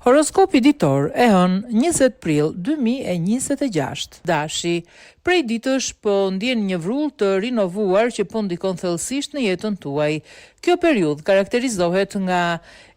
Horoskopi ditor e hënë 20 prill 2026. Dashi, prej ditësh po ndjen një vrull të rinovuar që po ndikon thellësisht në jetën tuaj. Kjo periudhë karakterizohet nga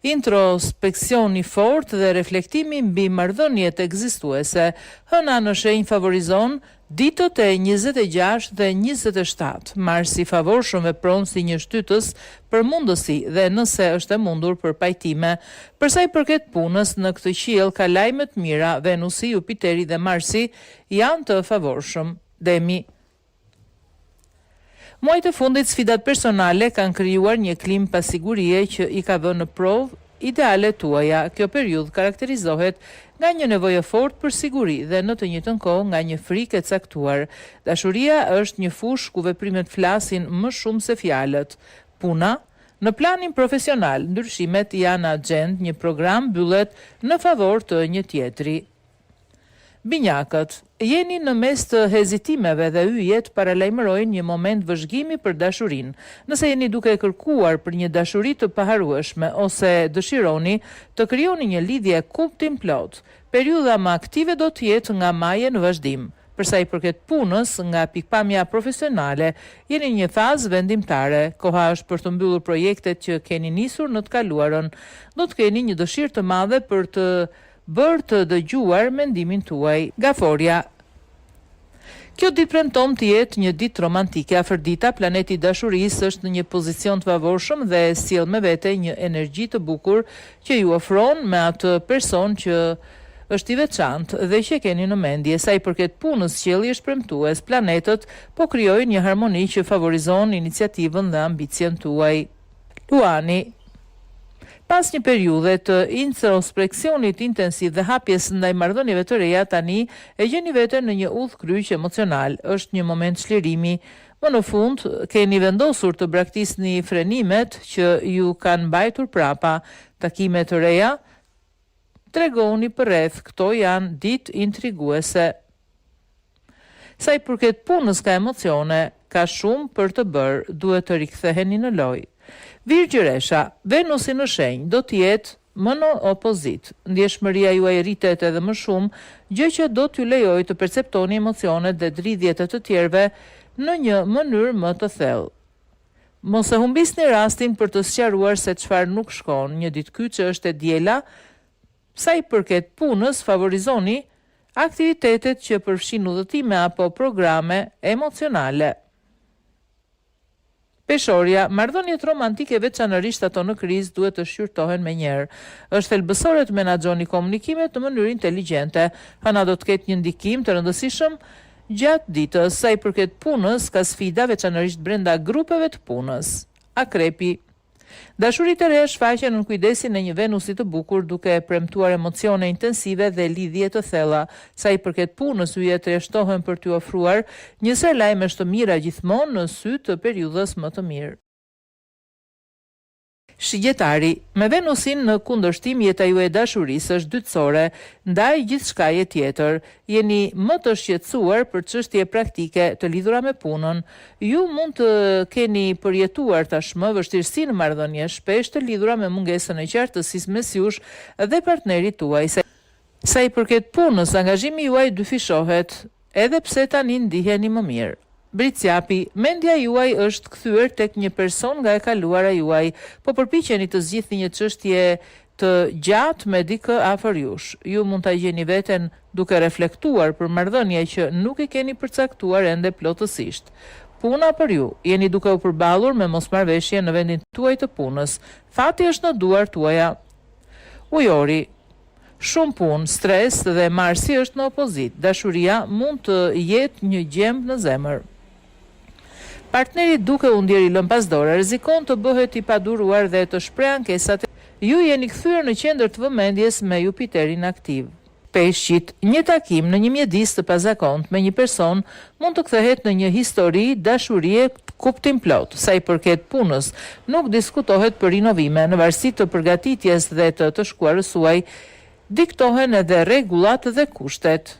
introspeksioni fort dhe reflektimi mbi marrëdhëniet ekzistuese. Hëna në shenjë favorizon ditët e 26 dhe 27. Marsi favorshëm vepron si një shtytës për mundësi dhe nëse është e mundur për pajtime. Për sa i përket punës, në këtë qiell ka lajme të mira. Venusi, Jupiteri dhe Marsi janë të favorshëm. Demi. Muajt e fundit sfidat personale kanë krijuar një klimë pasigurie që i ka vënë në provë idealet tuaja. Kjo periudhë karakterizohet nga një nevojë fort për siguri dhe në të njëjtën kohë nga një frikë e caktuar. Dashuria është një fushë ku veprimet flasin më shumë se fjalët. Puna, në planin profesional, ndryshimet janë agjend, një program mbyllet në favor të një tjetri. Binjakët, jeni në mes të hezitimeve dhe yjet paralajmërojnë një moment vëzhgimi për dashurinë. Nëse jeni duke kërkuar për një dashuri të paharrueshme ose dëshironi të krijoni një lidhje kuptim plot, periudha më aktive do të jetë nga maje në vazhdim. Përsa i përket punës, nga pikpamja profesionale, jeni një fazë vendimtare. Koha është për të mbyllur projektet që keni nisur në të kaluarën. Do të keni një dëshirë të madhe për të bërë të dëgjuar mendimin tuaj. Gaforia. Kjo ditë premton të jetë një ditë romantike. Afërdita, planeti i dashurisë është në një pozicion të favorshëm dhe sjell me vete një energji të bukur që ju ofron me atë person që është i veçantë dhe që keni në mendje. Sa i përket punës, qielli është premtues. Planetët po krijojnë një harmoni që favorizon iniciativën dhe ambicien tuaj. Luani. Pas një periudhe të introspeksionit intensiv dhe hapjes ndaj marrëdhënieve të reja, tani e gjeni veten në një udhkryq emocional. Është një moment çlirimi. Më në fund, keni vendosur të braktisni frenimet që ju kanë mbajtur prapa. Takime të reja, tregoni përreth, këto janë ditë intriguese. Sa i përket punës ka emocione, ka shumë për të bërë, duhet të riktheheni në lojë. Virgjëresha, Venusi në shenjë do të jetë më në opozit. Ndjeshmëria juaj rritet edhe më shumë, gjë që do t'ju lejojë të perceptoni emocionet dhe dridhjet e të tjerëve në një mënyrë më të thellë. Mos e humbisni rastin për të sqaruar se çfarë nuk shkon. Një ditë kyçe është e diela. Sa i përket punës, favorizoni aktivitetet që përfshin udhëtime apo programe emocionale. Peshorja, marrëdhëniet romantike veçanërisht ato në krizë duhet të shqyrtohen menjëherë. Është thelbësore të menaxhoni komunikimet në mënyrë inteligjente. Hëna do të ketë një ndikim të rëndësishëm gjatë ditës. Sa i përket punës, ka sfida veçanërisht brenda grupeve të punës. Akrepi. Dashuritë e reja shfaqen në kujdesin e një Venusi të bukur, duke premtuar emocione intensive dhe lidhje të thella. Sa i përket punës, yjet rreshtohen për t'ju ofruar një sër lajmesh të mira gjithmonë në sy të periudhës më të mirë. Shigjetari, me Venusin në kundërshtim, jeta juaj e dashurisë është dytësore ndaj gjithçkaje tjetër. Jeni më të shqetësuar për çështje praktike të lidhura me punën. Ju mund të keni përjetuar tashmë vështirësi në marrëdhënie, shpesh të lidhura me mungesën e qartësisë mes jush dhe partnerit tuaj. Sa i përket punës, angazhimi juaj dyfishohet, edhe pse tani ndiheni më mirë. Briciapi, mendja juaj është kthyer tek një person nga e kaluara juaj, po përpiqeni të zgjidhni një çështje të gjatë me dikë afër jush. Ju mund ta gjeni veten duke reflektuar për marrëdhënie që nuk i keni përcaktuar ende plotësisht. Puna për ju, jeni duke u përballur me mosmarrveshje në vendin tuaj të punës. Fati është në duar tuaja. Ujori, shumë punë, stres dhe Marsi është në opozit. Dashuria mund të jetë një gjemb në zemër. Partneri duke u ndjeri lëmpasdore, rrezikon të bëhet i paduruar dhe të shpreh ankesat. Ju jeni kthyer në qendër të vëmendjes me Jupiterin aktiv. Peshqit, një takim në një mjedis të pazakont me një person mund të kthehet në një histori dashurie kuptim plot. Sa i përket punës, nuk diskutohet për rinovime. Në varësi të përgatitjes dhe të shkuarës suaj, diktohen edhe rregullat dhe kushtet.